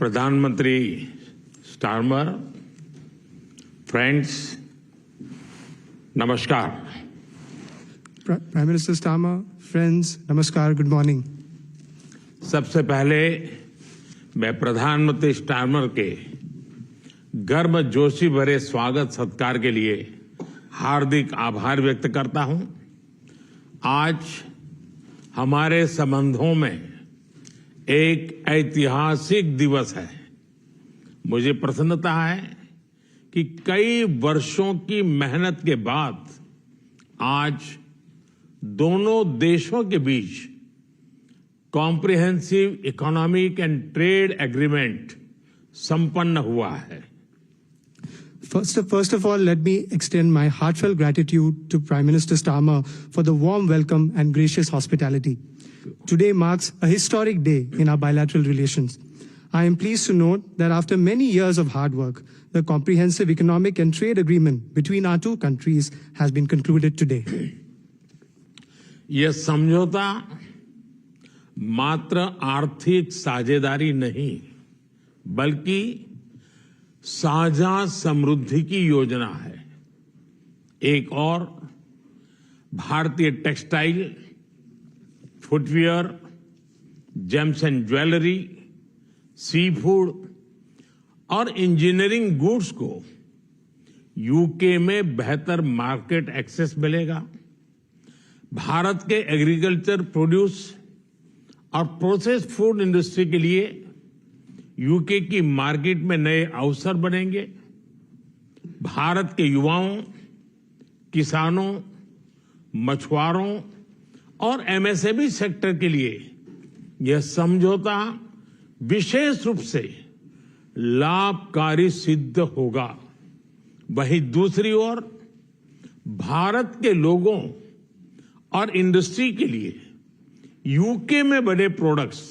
प्रधानमंत्री Starmer, friends, नमस्कार। Prime Minister Starmer, friends, namaskar, good morning. सबसे पहले मैं प्रधानमंत्री स्टारमर के गर्मजोशी भरे स्वागत सत्कार के लिए हार्दिक आभार व्यक्त करता हूं। आज हमारे संबंधों में एक ऐतिहासिक दिवस है। मुझे प्रसन्नता है कि कई वर्षों की मेहनत के बाद आज दोनों देशों के बीच comprehensive economic and trade agreement संपन्न हुआ है। First of all, let me extend my heartfelt gratitude to Prime Minister Starmer for the warm welcome and gracious hospitality. Today marks a historic day in our bilateral relations. I am pleased to note that after many years of hard work, the comprehensive economic and trade agreement between our two countries has been concluded today. यह समझौता मात्र आर्थिक साझेदारी नहीं, बल्कि साझा समृद्धि की योजना है। एक और भारतीय textile, footwear, gems and jewellery, sea food और इंजीनियरिंग गुड्स को यूके में बेहतर मार्केट एक्सेस मिलेगा। भारत के एग्रीकल्चर प्रोड्यूस और प्रोसेस्ड फूड इंडस्ट्री के लिए यूके की मार्केट में नए अवसर बनेंगे। भारत के युवाओं, किसानों, मछुआरों और एमएसएमई सेक्टर के लिए यह समझौता विशेष रूप से लाभकारी सिद्ध होगा। वहीं दूसरी ओर भारत के लोगों और इंडस्ट्री के लिए यूके में बने प्रोडक्ट्स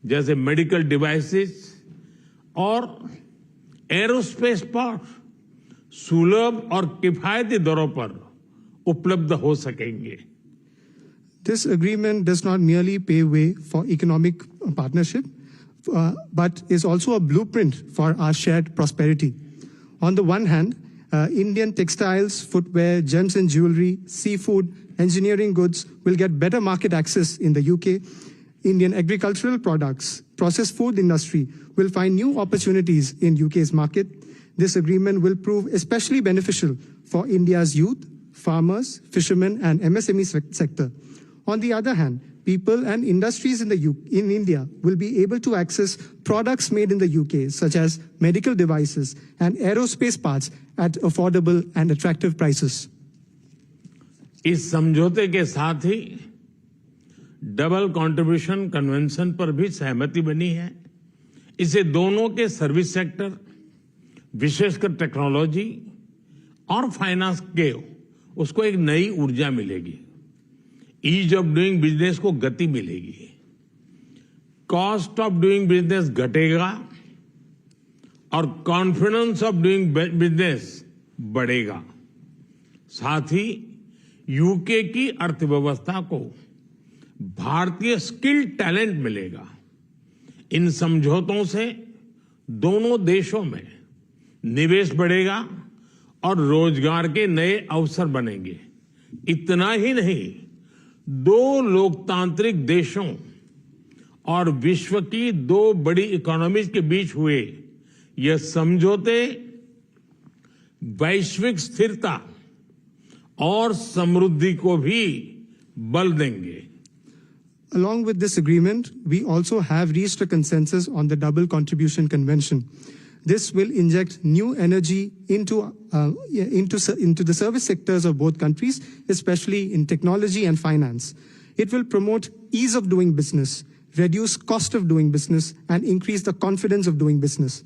जैसे मेडिकल डिवाइसेस और एरोस्पेस पार्ट्स सुलभ और किफायती दरों पर उपलब्ध हो सकेंगे। This agreement does not merely pave way for economic partnership, but is also a blueprint for our shared prosperity. On the one hand, Indian textiles, footwear, gems and jewelry, seafood, engineering goods will get better market access in the UK. Indian agricultural products, processed food industry will find new opportunities in UK's market. This agreement will prove especially beneficial for India's youth, farmers, fishermen and MSME sector. On the other hand, people and industries in India will be able to access products made in the UK, such as medical devices and aerospace parts at affordable and attractive prices. इस समझौते के साथ ही double contribution convention पर भी सहमति बनी है। इसे दोनों के सर्विस सेक्टर, विशेषकर टेक्नोलॉजी और फाइनेंस के उसको एक नई ऊर्जा मिलेगी। ईज ऑफ डूइंग बिजनेस को गति मिलेगी, कॉस्ट ऑफ डूइंग बिजनेस घटेगा और कॉन्फिडेंस ऑफ डूइंग बिजनेस बढ़ेगा। साथ ही यूके की अर्थव्यवस्था को भारतीय स्किल टैलेंट मिलेगा। इन समझौतों से दोनों देशों में निवेश बढ़ेगा और रोजगार के नए अवसर बनेंगे। इतना ही नहीं, दो लोकतांत्रिक देशों और विश्व की दो बड़ी इकोनॉमीज के बीच हुए यह समझौते वैश्विक स्थिरता और समृद्धि को भी बल देंगे। Along with this agreement, we also have reached a consensus on the Double Contribution Convention. This will inject new energy into the service sectors of both countries, especially in technology and finance. It will promote ease of doing business, reduce cost of doing business, and increase the confidence of doing business.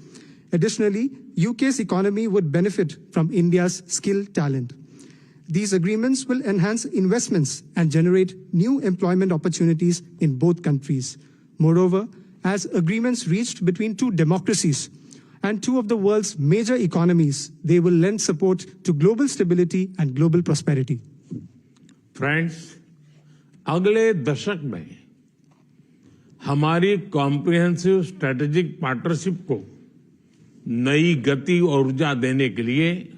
Additionally, UK's economy would benefit from India's skilled talent. These agreements will enhance investments and generate new employment opportunities in both countries. Moreover, as agreements reached between two democracies and two of the world's major economies, they will lend support to global stability and global prosperity. Friends, अगले दशक में हमारी comprehensive strategic partnership को नई गति और ऊर्जा देने के लिए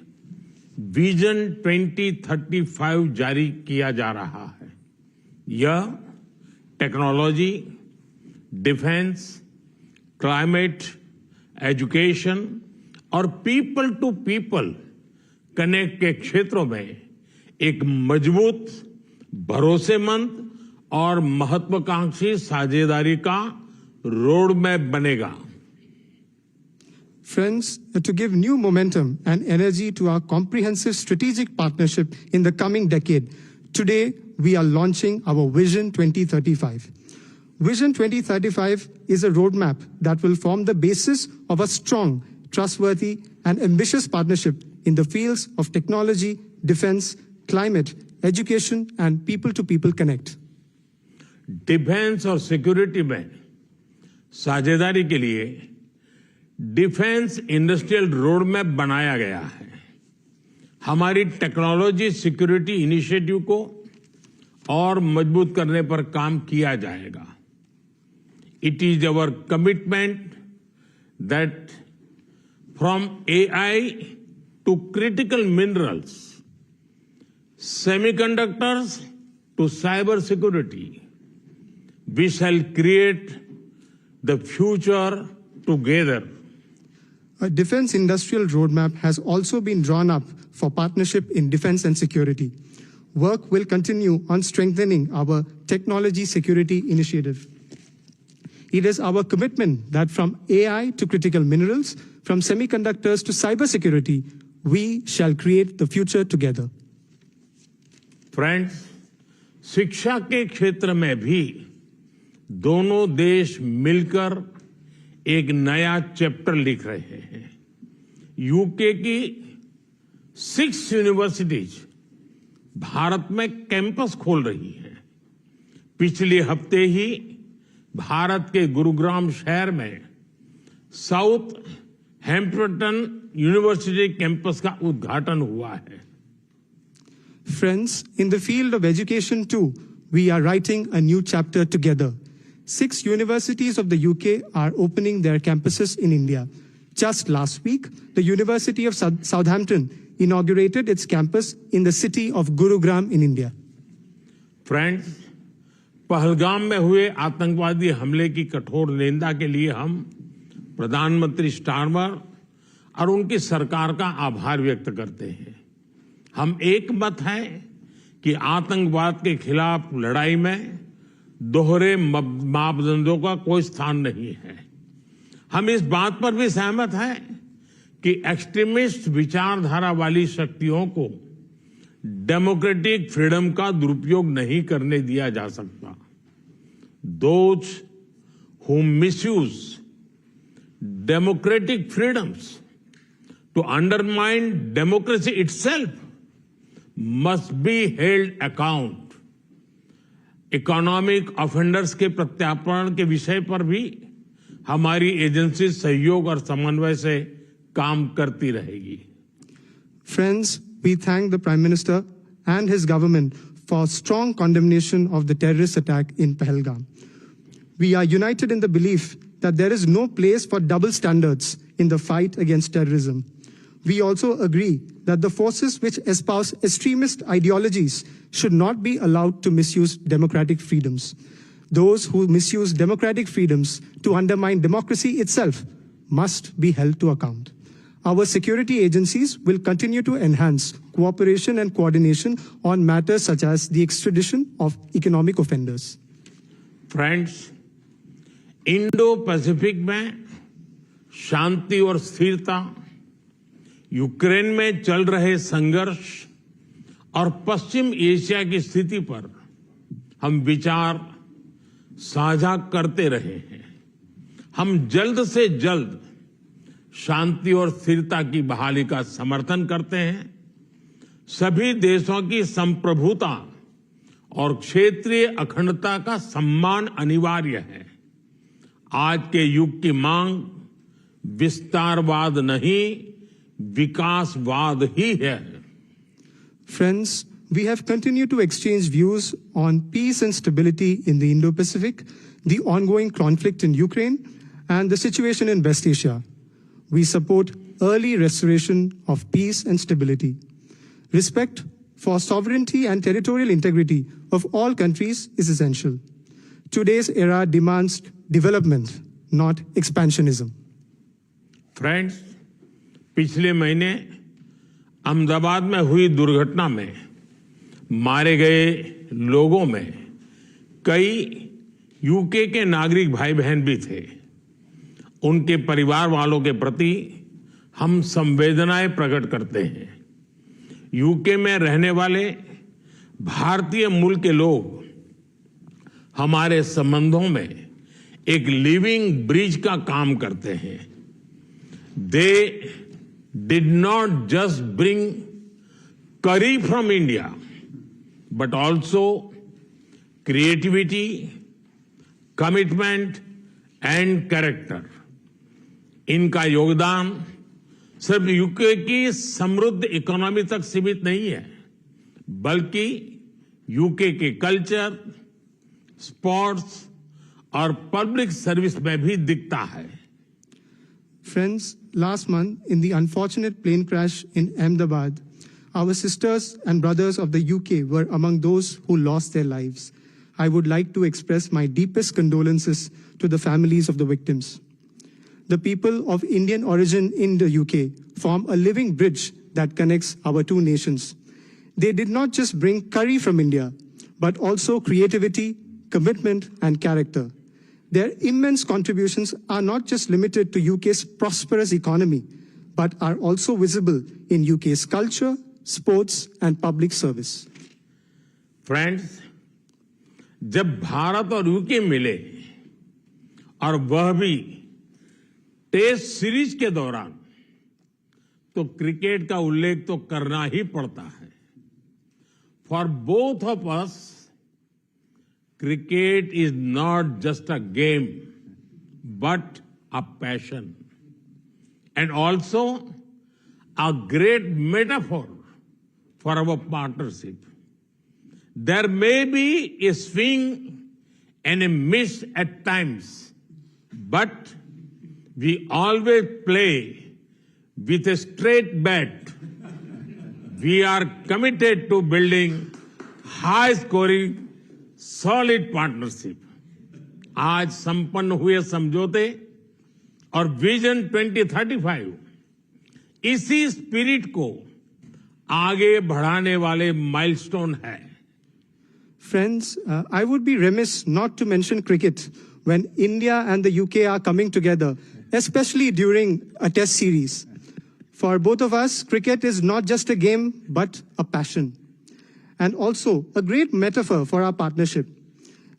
विजन 2035 जारी किया जा रहा है। यह टेक्नोलॉजी, डिफेंस, क्लाइमेट, एजुकेशन और पीपल टू पीपल कनेक्ट के क्षेत्रों में एक मजबूत, भरोसेमंद और महत्वाकांक्षी साझेदारी का रोड मैप बनेगा। Friends, to give new momentum and energy to our comprehensive strategic partnership in the coming decade, today we are launching our Vision 2035. Vision 2035 is a roadmap that will form the basis of a strong, trustworthy, and ambitious partnership in the fields of technology, defense, climate, education, and people-to-people connect. Defence और security में साझेदारी के लिए defence industrial road map बनाया गया है। हमारी technology security initiative को और मजबूत करने पर काम किया जाएगा। It is our commitment that from AI to critical minerals, semiconductors to cyber security, we shall create the future together. A defense industrial roadmap has also been drawn up for partnership in defense and security. Work will continue on strengthening our technology security initiative. It is our commitment that from AI to critical minerals, from semiconductors to cybersecurity, we shall create the future together. Friends, शिक्षा के क्षेत्र में भी दोनों देश मिलकर एक नया चैप्टर लिख रहे हैं। यूके की 6 यूनिवर्सिटीज भारत में कैंपस खोल रही हैं। पिछले हफ्ते ही भारत के गुरुग्राम शहर में साउथ हैम्पटन यूनिवर्सिटी कैंपस का उद्घाटन हुआ है। Friends, in the field of education too, we are writing a new chapter together. 6 universities of the UK are opening their campuses in India. Just last week, the University of Southampton inaugurated its campus in the city of Gurugram in India. Friends, Pahalgam में हुए आतंकवादी हमले की कठोर निंदा के लिए हम प्रधानमंत्री स्टारमर और उनकी सरकार का आभार व्यक्त करते हैं। हम एक मत हैं कि आतंकवाद के खिलाफ लड़ाई में दोहरे मापदंडों का कोई स्थान नहीं है। हम इस बात पर भी सहमत हैं कि एक्सट्रीमिस्ट विचारधारा वाली शक्तियों को डेमोक्रेटिक फ्रीडम का दुरुपयोग नहीं करने दिया जा सकता। Those who misuse democratic freedoms to undermine democracy itself must be held account. Economic offenders के प्रत्यार्पण के विषय पर भी हमारी एजेंसी सहयोग और समन्वय से काम करती रहेगी। Friends, we thank the Prime Minister and his government for strong condemnation of the terrorist attack in Pahalgam. We are united in the belief that there is no place for double standards in the fight against terrorism. We also agree that the forces which espouse extremist ideologies should not be allowed to misuse democratic freedoms. Those who misuse democratic freedoms to undermine democracy itself must be held to account. Our security agencies will continue to enhance cooperation and coordination on matters such as the extradition of economic offenders. Friends, Indo-Pacific में शांति और स्थिरता, Ukraine में चल रहे संघर्ष और पश्चिम Asia की स्थिति पर हम विचार साझा करते रहे हैं। हम जल्द से जल्द शांति और स्थिरता की बहाली का समर्थन करते हैं। सभी देशों की संप्रभुता और क्षेत्रीय अखंडता का सम्मान अनिवार्य है। आज के युग की मांग विस्तारवाद नहीं, विकासवाद ही है। Friends, We have continued to exchange views on peace and stability in the Indo-Pacific, the ongoing conflict in Ukraine, and the situation in West Asia. We support early restoration of peace and stability. Respect for sovereignty and territorial integrity of all countries is essential. Today's era demands development, not expansionism. Friends, पिछले महीने अहमदाबाद में हुई दुर्घटना में मारे गए लोगों में कई यूके के नागरिक भाई बहन भी थे। उनके परिवार वालों के प्रति हम संवेदनाएं प्रकट करते हैं। यूके में रहने वाले भारतीय मूल के लोग हमारे संबंधों में एक लिविंग ब्रिज का काम करते हैं। They did not just bring curry from India, but also creativity, commitment and character. इनका योगदान सिर्फ यूके की समृद्ध इकोनॉमी तक सीमित नहीं है, बल्कि यूके के कल्चर, स्पोर्ट्स और पब्लिक सर्विस में भी दिखता है। Friends, last month in the unfortunate plane crash in Ahmedabad, our sisters and brothers of the UK were among those who lost their lives. I would like to express my deepest condolences to the families of the victims. The people of Indian origin in the UK form a living bridge that connects our two nations. They did not just bring curry from India, but also creativity, commitment, and character. Their immense contributions are not just limited to UK's prosperous economy, but are also visible in UK's culture, sports, and public service. Friends, जब भारत और UK मिले और वह भी test series के दौरान, तो cricket का उल्लेख तो करना ही पड़ता है। For both of us, cricket is not just a game, but a passion, and also a great metaphor for our partnership. There may be a swing and a miss at times, but we always play with a straight bat. We are committed to building high-scoring solid partnership. आज संपन्न हुए समझौते और vision 2035 इसी spirit को आगे बढ़ाने वाले माइलस्टोन है। Friends, I would be remiss not to mention cricket when India and the UK are coming together, especially during a test series. For both of us, cricket is not just a game, but a passion. And also a great metaphor for our partnership.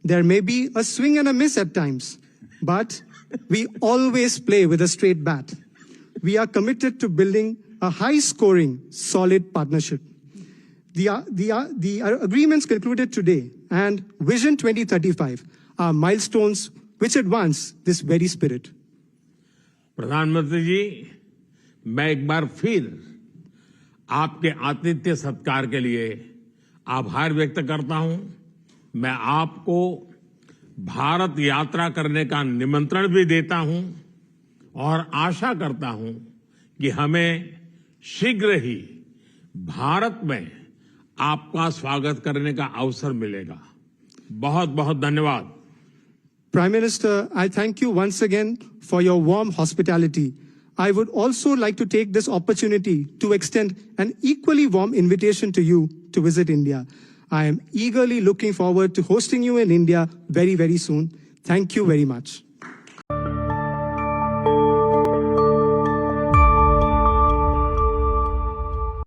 There may be a swing and a miss at times, but we always play with a straight bat. We are committed to building a high-scoring, solid partnership. The agreements concluded today and Vision 2035 are milestones which advance this very spirit. प्रधानमंत्री जी, मैं एक बार फिर आपके आतिथ्य सत्कार के लिए आभार व्यक्त करता हूं। मैं आपको भारत यात्रा करने का निमंत्रण भी देता हूं और आशा करता हूं कि हमें शीघ्र ही भारत में आपका स्वागत करने का अवसर मिलेगा। बहुत बहुत धन्यवाद। Prime Minister, I thank you once again for your warm hospitality. I would also like to take this opportunity to extend an equally warm invitation to you to visit India. I am eagerly looking forward to hosting you in India very, very soon. Thank you very much.